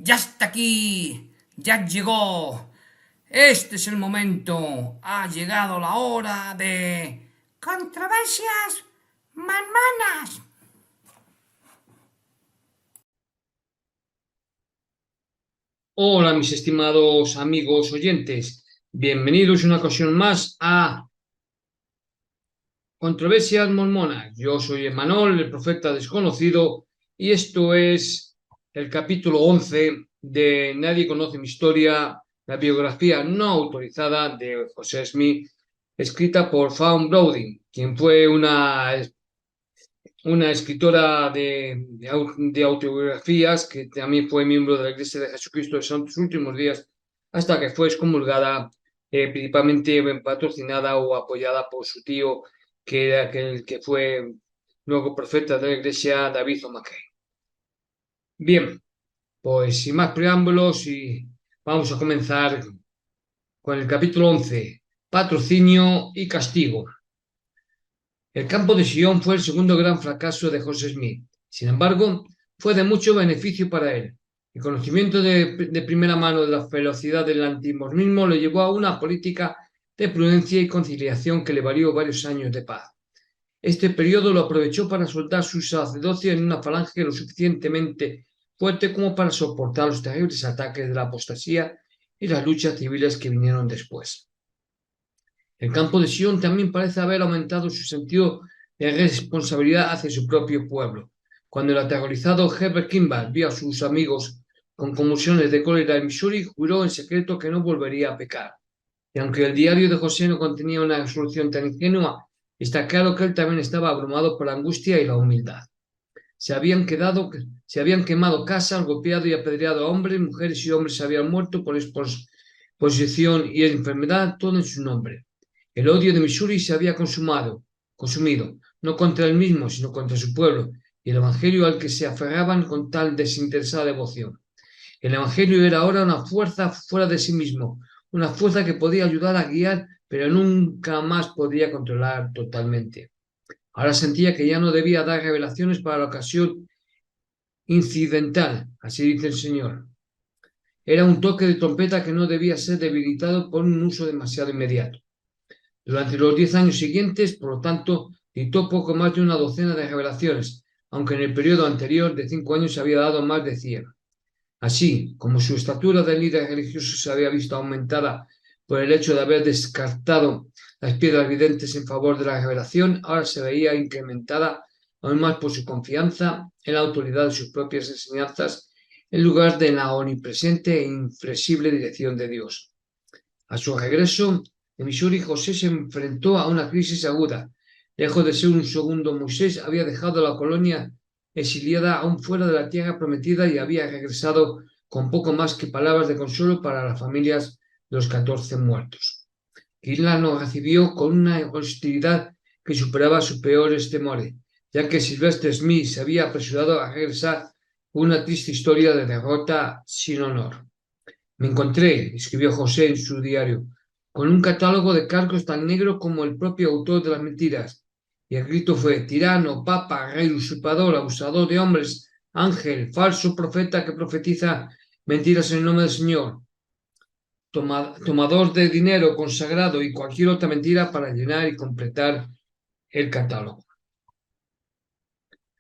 Ya está aquí, ya llegó. Este es el momento. Ha llegado la hora de controversias manmanas. Hola, mis estimados amigos oyentes. Bienvenidos una ocasión más a Controversias Mormonas. Yo soy Emanol, el profeta desconocido, y esto es el capítulo 11 de Nadie conoce mi historia, la biografía no autorizada de José Smith, escrita por Fawn Browning, quien fue una escritora de autobiografías que también fue miembro de la Iglesia de Jesucristo de Santos Últimos Días hasta que fue excomulgada, principalmente patrocinada o apoyada por su tío, que era aquel que fue luego profeta de la Iglesia, David O'Mackey. Bien, pues sin más preámbulos y vamos a comenzar con el capítulo 11, Patrocinio y Castigo. El campo de Sion fue el segundo gran fracaso de José Smith. Sin embargo, fue de mucho beneficio para él. El conocimiento de primera mano de la ferocidad del antimormonismo le llevó a una política de prudencia y conciliación que le valió varios años de paz. Este periodo lo aprovechó para soldar su sacerdocio en una falange lo suficientemente fuerte como para soportar los terribles ataques de la apostasía y las luchas civiles que vinieron después. El campo de Sion también parece haber aumentado su sentido de responsabilidad hacia su propio pueblo. Cuando el aterrorizado Herbert Kimball vio a sus amigos con convulsiones de cólera en Missouri, juró en secreto que no volvería a pecar. Y aunque el diario de José no contenía una resolución tan ingenua, está claro que él también estaba abrumado por la angustia y la humildad. Se habían quemado casas, golpeado y apedreado a hombres, mujeres y hombres se habían muerto por exposición y enfermedad, todo en su nombre. El odio de Missouri se había consumido, no contra él mismo, sino contra su pueblo, y el Evangelio al que se aferraban con tal desinteresada devoción. El Evangelio era ahora una fuerza fuera de sí mismo, una fuerza que podía ayudar a guiar, pero nunca más podría controlar totalmente. Ahora sentía que ya no debía dar revelaciones para la ocasión incidental, así dice el Señor. Era un toque de trompeta que no debía ser debilitado por un uso demasiado inmediato. Durante los 10 años siguientes, por lo tanto, dictó poco más de una docena de revelaciones, aunque en el periodo anterior de 5 años había dado más de 100. Así, como su estatura de líder religioso se había visto aumentada por el hecho de haber descartado las piedras videntes en favor de la revelación, ahora se veía incrementada aún más por su confianza en la autoridad de sus propias enseñanzas en lugar de en la omnipresente e inflexible dirección de Dios. A su regreso de Missouri, José se enfrentó a una crisis aguda. Lejos de ser un segundo Moisés, había dejado la colonia exiliada aún fuera de la tierra prometida y había regresado con poco más que palabras de consuelo para las familias de los 14 muertos. Isla lo recibió con una hostilidad que superaba sus peores temores, ya que Sylvester Smith se había apresurado a regresar con una triste historia de derrota sin honor. Me encontré, escribió José en su diario, con un catálogo de cargos tan negro como el propio autor de las mentiras. Y el grito fue: tirano, papa, rey, usurpador, abusador de hombres, ángel, falso profeta que profetiza mentiras en el nombre del Señor, tomador de dinero consagrado y cualquier otra mentira para llenar y completar el catálogo.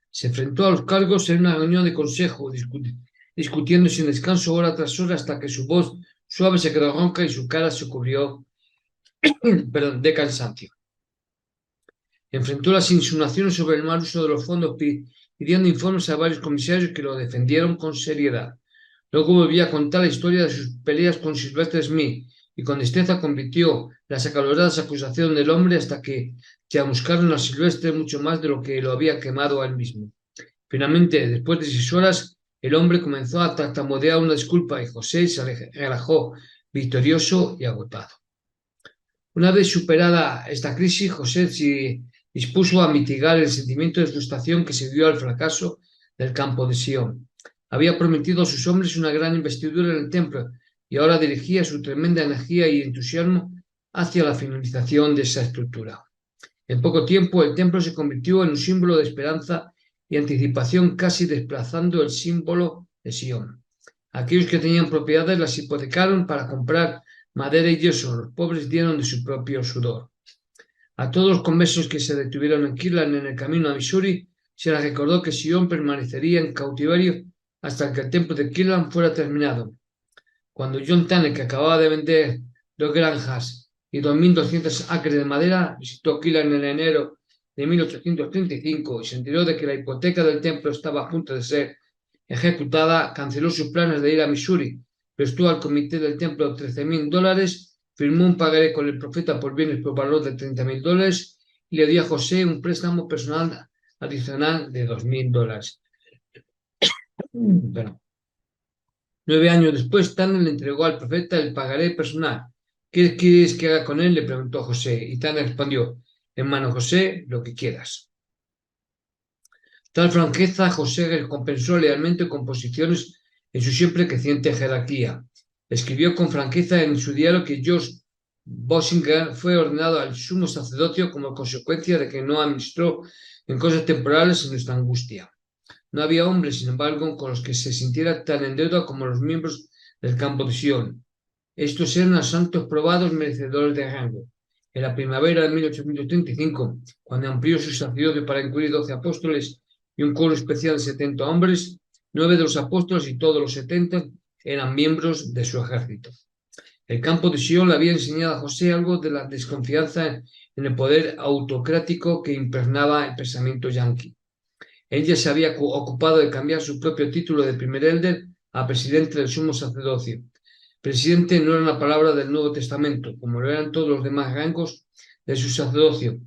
Se enfrentó a los cargos en una reunión de consejo, discutiendo sin descanso hora tras hora hasta que su voz suave se quedó ronca y su cara se cubrió de cansancio. Enfrentó las insinuaciones sobre el mal uso de los fondos pidiendo informes a varios comisarios que lo defendieron con seriedad. Luego volvió a contar la historia de sus peleas con Sylvester Smith y con destreza convirtió las acaloradas acusaciones del hombre hasta que chamuscaron a Sylvester mucho más de lo que lo había quemado a él mismo. Finalmente, después de 6 horas, el hombre comenzó a tartamudear una disculpa y José se relajó, victorioso y agotado. Una vez superada esta crisis, José se dispuso a mitigar el sentimiento de frustración que siguió al fracaso del campo de Sion. Había prometido a sus hombres una gran investidura en el templo y ahora dirigía su tremenda energía y entusiasmo hacia la finalización de esa estructura. En poco tiempo, el templo se convirtió en un símbolo de esperanza y anticipación, casi desplazando el símbolo de Sion. Aquellos que tenían propiedades las hipotecaron para comprar madera y yeso. Los pobres dieron de su propio sudor. A todos los conversos que se detuvieron en Kirtland en el camino a Missouri, se les recordó que Sion permanecería en cautiverio hasta que el templo de Kirtland fuera terminado. Cuando John Tanner, que acababa de vender 2 granjas y 2.200 acres de madera, visitó Kirtland en enero de 1835 y se enteró de que la hipoteca del templo estaba a punto de ser ejecutada, canceló sus planes de ir a Missouri, prestó al comité del templo $13,000, firmó un pagaré con el profeta por bienes por valor de $30,000 y le dio a José un préstamo personal adicional de $2,000. Bueno, 9 años después, Tanner le entregó al profeta el pagaré personal. ¿Qué quieres que haga con él?, le preguntó José, y Tanner respondió: hermano José, lo que quieras. Tal franqueza José recompensó lealmente con posiciones en su siempre creciente jerarquía. Escribió con franqueza en su diario que George Bosinger fue ordenado al sumo sacerdocio como consecuencia de que no administró en cosas temporales en nuestra angustia. No había hombre, sin embargo, con los que se sintiera tan en deuda como los miembros del campo de Sion. Estos eran los santos probados merecedores de rango. En la primavera de 1835, cuando amplió su sacerdocio para incluir 12 apóstoles y un coro especial de 70 hombres, 9 de los apóstoles y todos los 70 eran miembros de su ejército. El campo de Sion le había enseñado a José algo de la desconfianza en el poder autocrático que impregnaba el pensamiento yanqui. Ella se había ocupado de cambiar su propio título de primer elder a presidente del sumo sacerdocio. Presidente no era una palabra del Nuevo Testamento, como lo eran todos los demás rangos de su sacerdocio,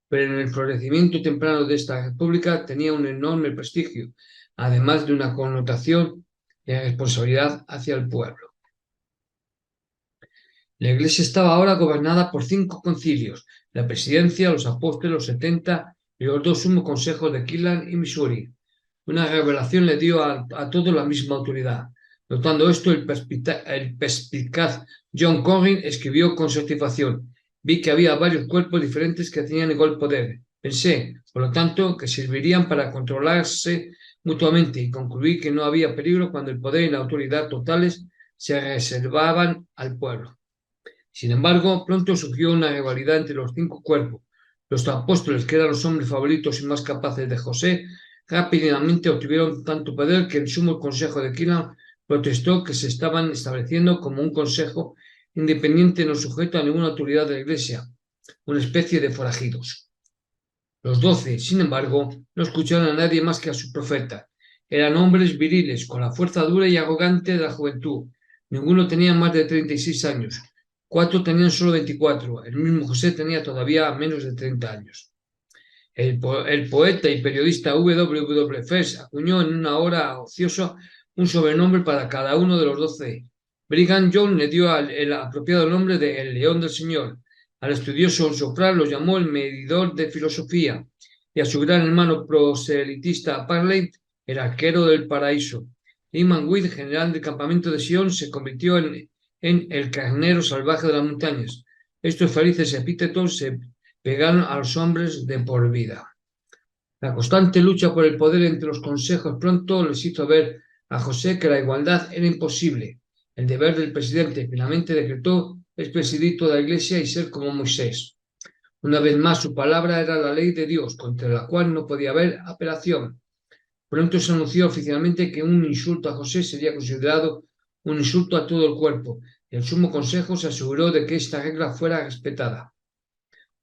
pero en el florecimiento temprano de esta república tenía un enorme prestigio, además de una connotación de responsabilidad hacia el pueblo. La Iglesia estaba ahora gobernada por 5 concilios: la presidencia, los apóstoles, los 70 y los 2 sumos consejos de Kirtland y Missouri. Una revelación le dio a todos la misma autoridad. Notando esto, el perspicaz John Corwin escribió con satisfacción: vi que había varios cuerpos diferentes que tenían igual poder. Pensé, por lo tanto, que servirían para controlarse mutuamente, y concluí que no había peligro cuando el poder y la autoridad totales se reservaban al pueblo. Sin embargo, pronto surgió una rivalidad entre los 5 cuerpos. Los apóstoles, que eran los hombres favoritos y más capaces de José, rápidamente obtuvieron tanto poder que el sumo consejo de Kirtland protestó que se estaban estableciendo como un consejo independiente no sujeto a ninguna autoridad de la Iglesia, una especie de forajidos. Los 12, sin embargo, no escucharon a nadie más que a su profeta. Eran hombres viriles, con la fuerza dura y arrogante de la juventud. Ninguno tenía más de 36 años. 4 tenían solo 24. El mismo José tenía todavía menos de 30 años. El poeta y periodista W. Fess acuñó en una hora ociosa un sobrenombre para cada uno de los 12. Brigham Young le dio el apropiado nombre de El León del Señor. Al estudioso Sopral lo llamó el medidor de filosofía, y a su gran hermano proselitista Parley, el arquero del paraíso. Lyman Witt, general del campamento de Sion, se convirtió en el carnero salvaje de las montañas. Estos felices epítetos se pegaron a los hombres de por vida. La constante lucha por el poder entre los consejos pronto les hizo ver a José que la igualdad era imposible. El deber del presidente finalmente decretó es presidir toda la Iglesia y ser como Moisés. Una vez más, su palabra era la ley de Dios, contra la cual no podía haber apelación. Pronto se anunció oficialmente que un insulto a José sería considerado un insulto a todo el cuerpo, y el sumo consejo se aseguró de que esta regla fuera respetada.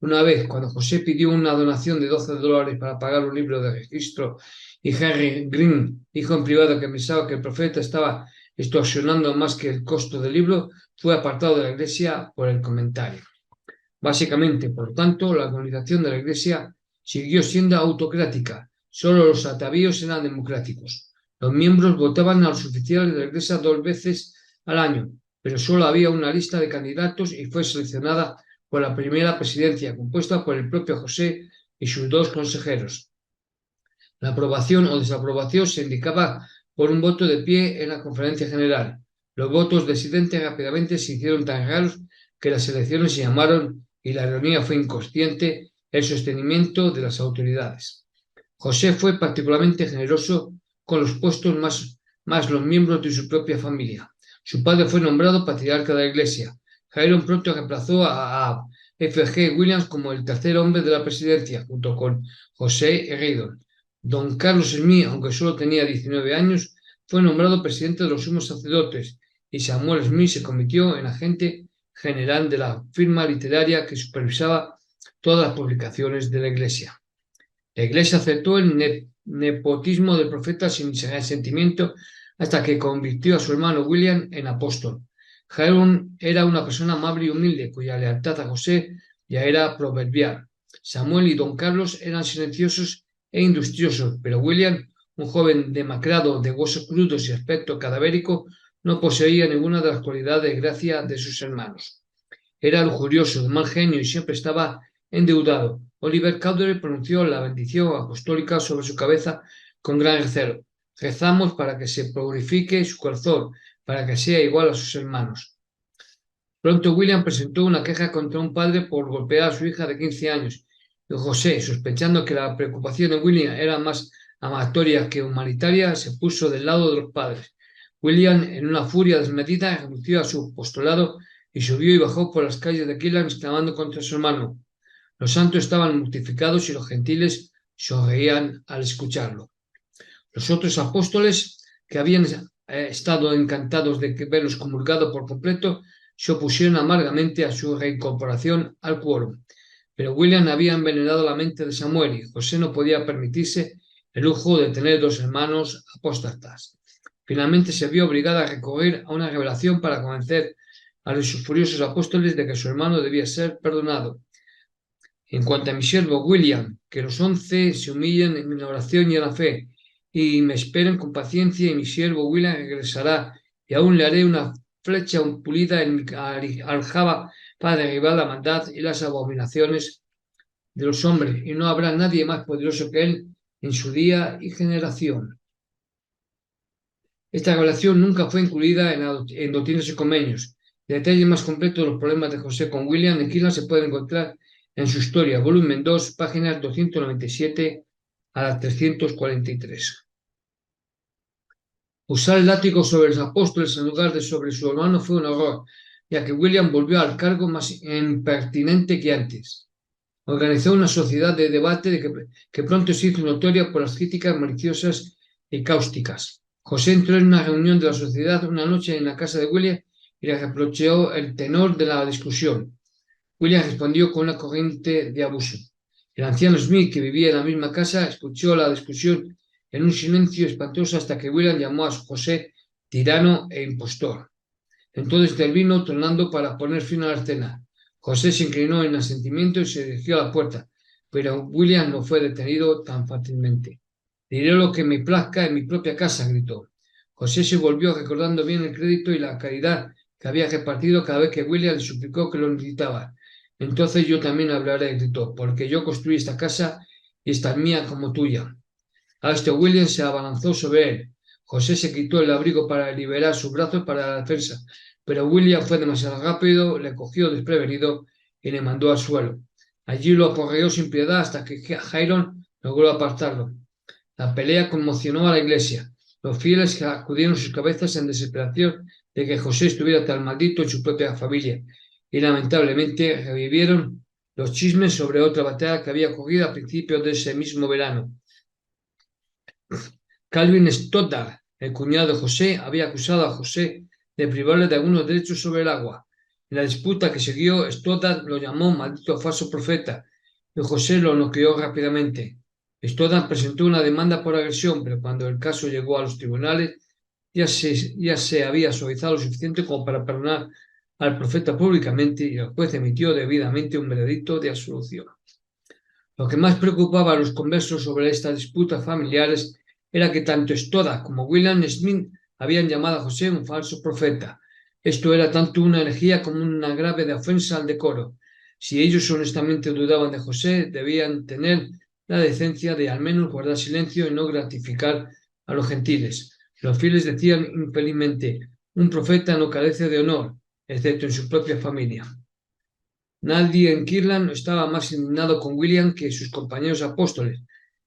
Una vez, cuando José pidió una donación de $12 para pagar un libro de registro, y Henry Green dijo en privado que pensaba que el profeta estaba extorsionando más que el costo del libro, fue apartado de la Iglesia por el comentario. Básicamente, por lo tanto, la organización de la Iglesia siguió siendo autocrática. Solo los atavíos eran democráticos. Los miembros votaban a los oficiales de la Iglesia 2 veces al año, pero solo había una lista de candidatos y fue seleccionada por la primera presidencia, compuesta por el propio José y sus 2 consejeros. La aprobación o desaprobación se indicaba por un voto de pie en la conferencia general. Los votos disidentes rápidamente se hicieron tan raros que las elecciones se llamaron, y la ironía fue inconsciente, el sostenimiento de las autoridades. José fue particularmente generoso con los puestos más los miembros de su propia familia. Su padre fue nombrado patriarca de la iglesia. Hiram pronto reemplazó a F. G. Williams como el tercer hombre de la presidencia, junto con José Reddon. Don Carlos Smith, aunque solo tenía 19 años, fue nombrado presidente de los sumos sacerdotes y Samuel Smith se convirtió en agente general de la firma literaria que supervisaba todas las publicaciones de la iglesia. La iglesia aceptó el nepotismo del profeta sin resentimiento hasta que convirtió a su hermano William en apóstol. Hiram era una persona amable y humilde, cuya lealtad a José ya era proverbial. Samuel y don Carlos eran silenciosos e industriosos, pero William, un joven demacrado, de huesos crudos y aspecto cadavérico, no poseía ninguna de las cualidades de gracia de sus hermanos. Era lujurioso, de mal genio y siempre estaba endeudado. Oliver Cowdery pronunció la bendición apostólica sobre su cabeza con gran recelo. Rezamos para que se purifique su corazón, para que sea igual a sus hermanos. Pronto William presentó una queja contra un padre por golpear a su hija de 15 años. Y José, sospechando que la preocupación de William era más amatoria que humanitaria, se puso del lado de los padres. William, en una furia desmedida, renunció a su apostolado y subió y bajó por las calles de Kirtland exclamando contra su hermano. Los santos estaban mortificados y los gentiles sonreían al escucharlo. Los otros apóstoles, que habían estado encantados de verlos comulgado por completo, se opusieron amargamente a su reincorporación al quórum. Pero William había envenenado la mente de Samuel y José no podía permitirse el lujo de tener dos hermanos apóstatas. Finalmente se vio obligada a recurrir a una revelación para convencer a los furiosos apóstoles de que su hermano debía ser perdonado. En cuanto a mi siervo William, que los 11 se humillen en la oración y en la fe, y me esperen con paciencia, y mi siervo William regresará, y aún le haré una flecha pulida en mi aljaba para derribar la maldad y las abominaciones de los hombres, y no habrá nadie más poderoso que él en su día y generación. Esta revelación nunca fue incluida en Doctrinas y Convenios. Detalles más completos de los problemas de José con William en Kirtland se pueden encontrar en su historia, volumen 2, páginas 297 a 343. Usar el látigo sobre los apóstoles en lugar de sobre su hermano fue un error, ya que William volvió al cargo más impertinente que antes. Organizó una sociedad de debate que pronto se hizo notoria por las críticas maliciosas y cáusticas. José entró en una reunión de la sociedad una noche en la casa de William y le reprochó el tenor de la discusión. William respondió con una corriente de abuso. El anciano Smith, que vivía en la misma casa, escuchó la discusión en un silencio espantoso hasta que William llamó a José tirano e impostor. Entonces intervino tronando para poner fin a la escena. José se inclinó en asentimiento y se dirigió a la puerta, pero William no fue detenido tan fácilmente. Diré lo que me plazca en mi propia casa, gritó. José se volvió recordando bien el crédito y la caridad que había repartido cada vez que William le suplicó que lo necesitaba. Entonces yo también hablaré, gritó, porque yo construí esta casa y esta es mía como tuya. A esto William se abalanzó sobre él. José se quitó el abrigo para liberar sus brazos para la defensa, pero William fue demasiado rápido, le cogió desprevenido y le mandó al suelo. Allí lo aporreó sin piedad hasta que Hiram logró apartarlo. La pelea conmocionó a la iglesia. Los fieles acudieron sus cabezas en desesperación de que José estuviera tan maldito en su propia familia, y lamentablemente revivieron los chismes sobre otra batalla que había ocurrido a principios de ese mismo verano. Calvin Stoddard, el cuñado de José, había acusado a José de privarle de algunos derechos sobre el agua. En la disputa que siguió, Stoddard lo llamó maldito falso profeta, y José lo noqueó rápidamente. Stoddard presentó una demanda por agresión, pero cuando el caso llegó a los tribunales, ya se había suavizado lo suficiente como para perdonar al profeta públicamente y el juez emitió debidamente un veredicto de absolución. Lo que más preocupaba a los conversos sobre estas disputas familiares era que tanto Stoddard como William Smith habían llamado a José un falso profeta. Esto era tanto una herejía como una grave ofensa al decoro. Si ellos honestamente dudaban de José, debían tener la decencia de al menos guardar silencio y no gratificar a los gentiles. Los fieles decían infelizmente, un profeta no carece de honor, excepto en su propia familia. Nadie en Kirtland estaba más indignado con William que sus compañeros apóstoles,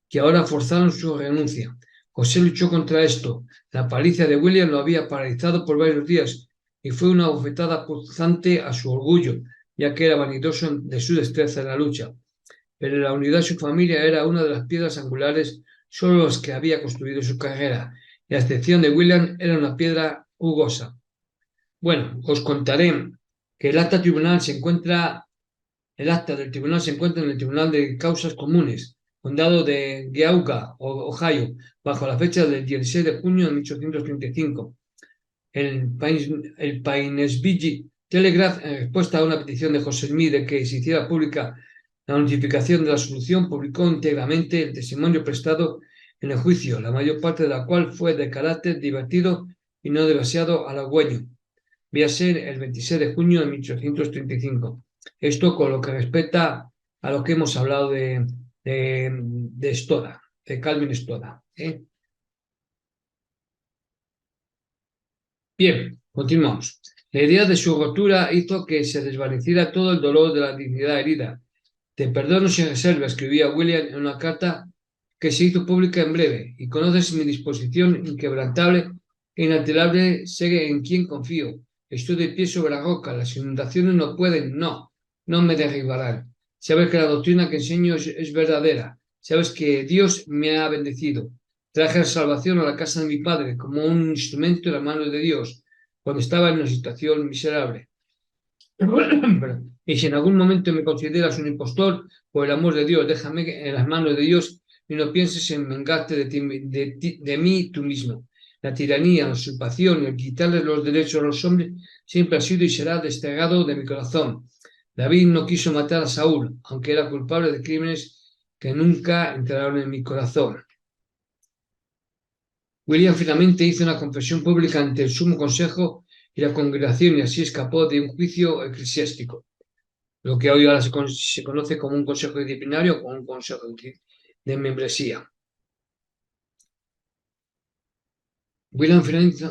que ahora forzaron su renuncia. José luchó contra esto. La paliza de William lo había paralizado por varios días y fue una bofetada punzante a su orgullo, ya que era vanidoso de su destreza en la lucha. Pero la unidad de su familia era una de las piedras angulares sobre las que había construido su carrera, y a excepción de William era una piedra jugosa. Bueno, os contaré que el acta del tribunal se encuentra en el Tribunal de Causas Comunes, condado de Geauga, Ohio, bajo la fecha del 16 de junio de 1835. El Painesville Telegraph, en respuesta a una petición de José Smith de que se hiciera pública la notificación de la solución, publicó íntegramente el testimonio prestado en el juicio, la mayor parte de la cual fue de carácter divertido y no demasiado halagüeño. Voy a ser el 26 de junio de 1835. Esto con lo que respecta a lo que hemos hablado de Stoddard, de Calvin Stoddard. Bien, continuamos. La idea de su rotura hizo que se desvaneciera todo el dolor de la dignidad herida. Te perdono sin reserva, escribía William en una carta que se hizo pública en breve, y conoces mi disposición inquebrantable e inalterable, sé en quién confío. Estoy de pie sobre la roca, las inundaciones no pueden, no me derribarán. Sabes que la doctrina que enseño es verdadera, sabes que Dios me ha bendecido. Traje la salvación a la casa de mi padre como un instrumento en las manos de Dios, cuando estaba en una situación miserable. Y si en algún momento me consideras un impostor, por el amor de Dios, déjame en las manos de Dios y no pienses en vengarte de mí tú mismo. La tiranía, la usurpación y el quitarle los derechos a los hombres siempre ha sido y será desterrado de mi corazón. David no quiso matar a Saúl, aunque era culpable de crímenes que nunca entraron en mi corazón. William finalmente hizo una confesión pública ante el Sumo Consejo y la congregación y así escapó de un juicio eclesiástico, lo que hoy ahora se conoce como un consejo disciplinario o un consejo de membresía. William finalmente,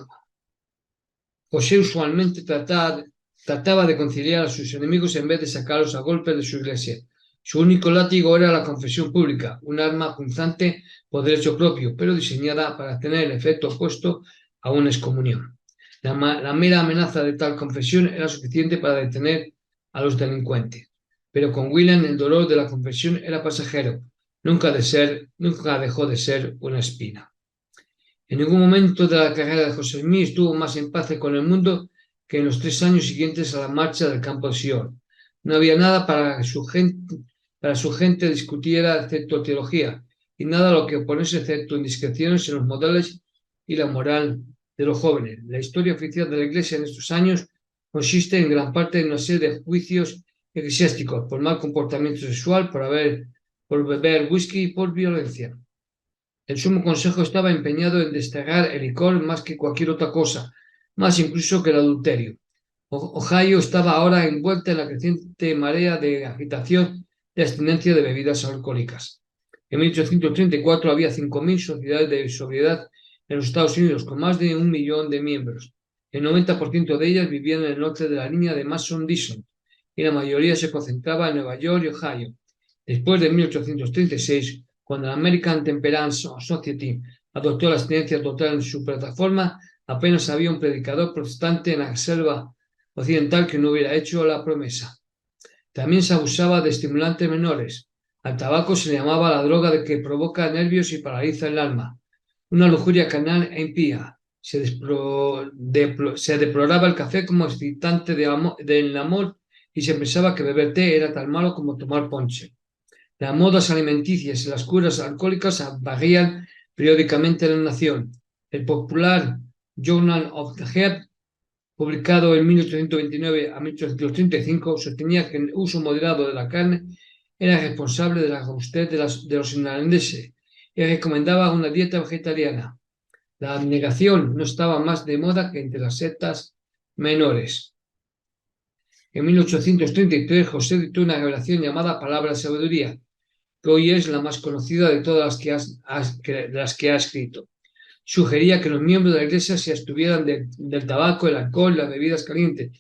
José usualmente trataba de conciliar a sus enemigos en vez de sacarlos a golpes de su iglesia. Su único látigo era la confesión pública, un arma punzante por derecho propio, pero diseñada para tener el efecto opuesto a una excomunión. La mera amenaza de tal confesión era suficiente para detener a los delincuentes. Pero con William el dolor de la confesión era pasajero, nunca dejó de ser una espina. En ningún momento de la carrera de José Smith estuvo más en paz con el mundo que en los 3 años siguientes a la marcha del campo de Sion. No había nada para su gente discutiera excepto teología, y nada a lo que oponerse excepto indiscreciones en los modales y la moral de los jóvenes. La historia oficial de la Iglesia en estos años consiste en gran parte en una serie de juicios eclesiásticos por mal comportamiento sexual, por beber whisky y por violencia. El Sumo Consejo estaba empeñado en desterrar el licor más que cualquier otra cosa, más incluso que el adulterio. Ohio estaba ahora envuelta en la creciente marea de agitación de abstinencia de bebidas alcohólicas. En 1834 había 5.000 sociedades de sobriedad en los Estados Unidos, con más de 1 millón de miembros. El 90% de ellas vivían en el norte de la línea de Mason-Dixon, y la mayoría se concentraba en Nueva York y Ohio. Después de 1836, cuando la American Temperance Society adoptó la abstinencia total en su plataforma, apenas había un predicador protestante en la selva occidental que no hubiera hecho la promesa. También se abusaba de estimulantes menores. Al tabaco se le llamaba la droga de que provoca nervios y paraliza el alma. Una lujuria carnal e impía. Se deploraba el café como excitante del amor y se pensaba que beber té era tan malo como tomar ponche. Las modas alimenticias y las curas alcohólicas varían periódicamente en la nación. El popular Journal of the Head, publicado en 1829 a 1835, sostenía que el uso moderado de la carne era responsable de la robustez de los irlandeses y recomendaba una dieta vegetariana. La abnegación no estaba más de moda que entre las sectas menores. En 1833, José dictó una revelación llamada Palabra de Sabiduría, que hoy es la más conocida de todas las que ha escrito. Sugería que los miembros de la Iglesia se abstuvieran del tabaco, el alcohol, las bebidas calientes,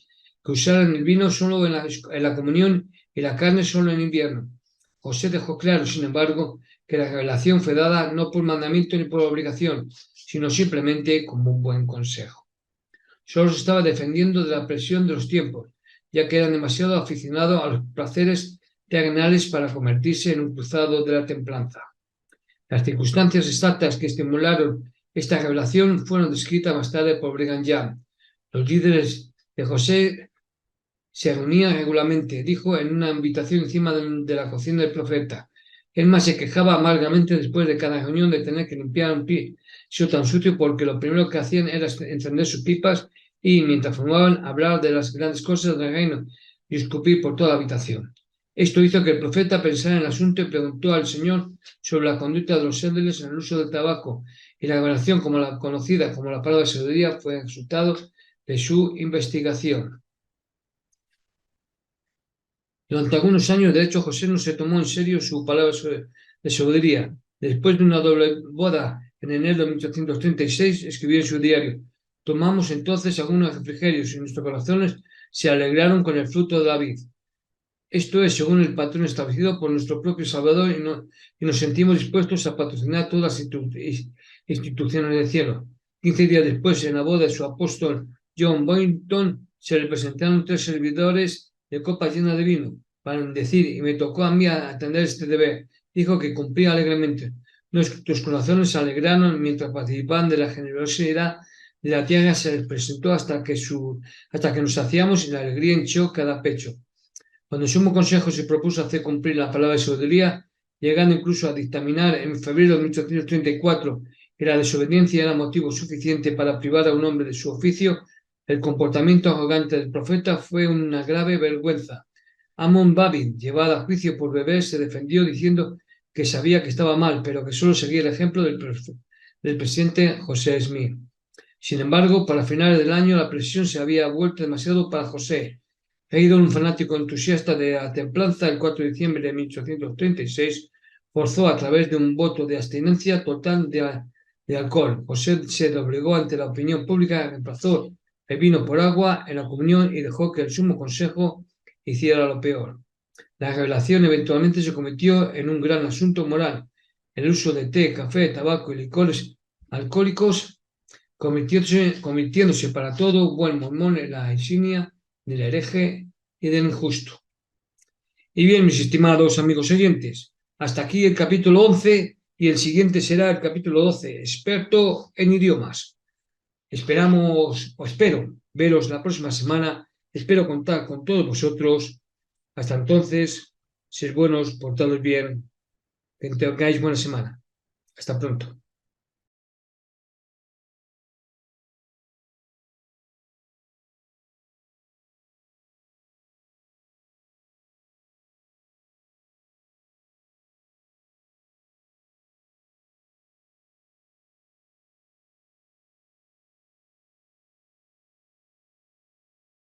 que usaran el vino solo en la comunión y la carne solo en invierno. José dejó claro, sin embargo, que la revelación fue dada no por mandamiento ni por obligación, sino simplemente como un buen consejo. Solo se estaba defendiendo de la presión de los tiempos, ya que eran demasiado aficionados a los placeres terrenales para convertirse en un cruzado de la templanza. Las circunstancias exactas que estimularon esta revelación fueron descritas más tarde por Brigham Young. Los líderes de José se reunían regularmente, dijo en una invitación encima de la cocina del profeta. Él más se quejaba amargamente después de cada reunión de tener que limpiar un piso tan sucio porque lo primero que hacían era encender sus pipas y, mientras fumaban, hablar de las grandes cosas del reino y escupir por toda la habitación. Esto hizo que el profeta pensara en el asunto y preguntó al Señor sobre la conducta de los ángeles en el uso del tabaco, y la revelación como la conocida como la palabra de sabiduría fue el resultado de su investigación. Durante algunos años, de hecho, José no se tomó en serio su palabra de sabiduría. Después de una doble boda en enero de 1836, escribió en su diario: tomamos entonces algunos refrigerios y nuestros corazones se alegraron con el fruto de la vid. Esto es según el patrón establecido por nuestro propio Salvador y nos sentimos dispuestos a patrocinar todas las instituciones del cielo. 15 días después, en la boda de su apóstol John Boynton, se le presentaron 3 servidores de copas llenas de vino para decir, y me tocó a mí atender este deber. Dijo que cumplía alegremente. Nuestros corazones se alegraron mientras participaban de la generosidad de la tierra. Se les presentó hasta que nos saciamos y la alegría hinchó cada pecho. Cuando el Sumo Consejo se propuso hacer cumplir la palabra de sabiduría, llegando incluso a dictaminar en febrero de 1834 que la desobediencia era motivo suficiente para privar a un hombre de su oficio, el comportamiento arrogante del profeta fue una grave vergüenza. Amon Babin, llevado a juicio por beber, se defendió diciendo que sabía que estaba mal, pero que solo seguía el ejemplo del presidente José Smith. Sin embargo, para finales del año la presión se había vuelto demasiado para José. Haydon, un fanático entusiasta de la templanza, el 4 de diciembre de 1836, forzó a través de un voto de abstinencia total de alcohol. José se doblegó ante la opinión pública, reemplazó el vino por agua en la comunión y dejó que el Sumo Consejo hiciera lo peor. La revelación eventualmente se convirtió en un gran asunto moral. El uso de té, café, tabaco y licores alcohólicos convirtiéndose para todo buen mormón en la insignia del hereje y del injusto. Y bien, mis estimados amigos oyentes, hasta aquí el capítulo 11 y el siguiente será el capítulo 12, experto en idiomas. Espero veros la próxima semana, espero contar con todos vosotros. Hasta entonces, sed buenos, portados bien, que tengáis buena semana. Hasta pronto.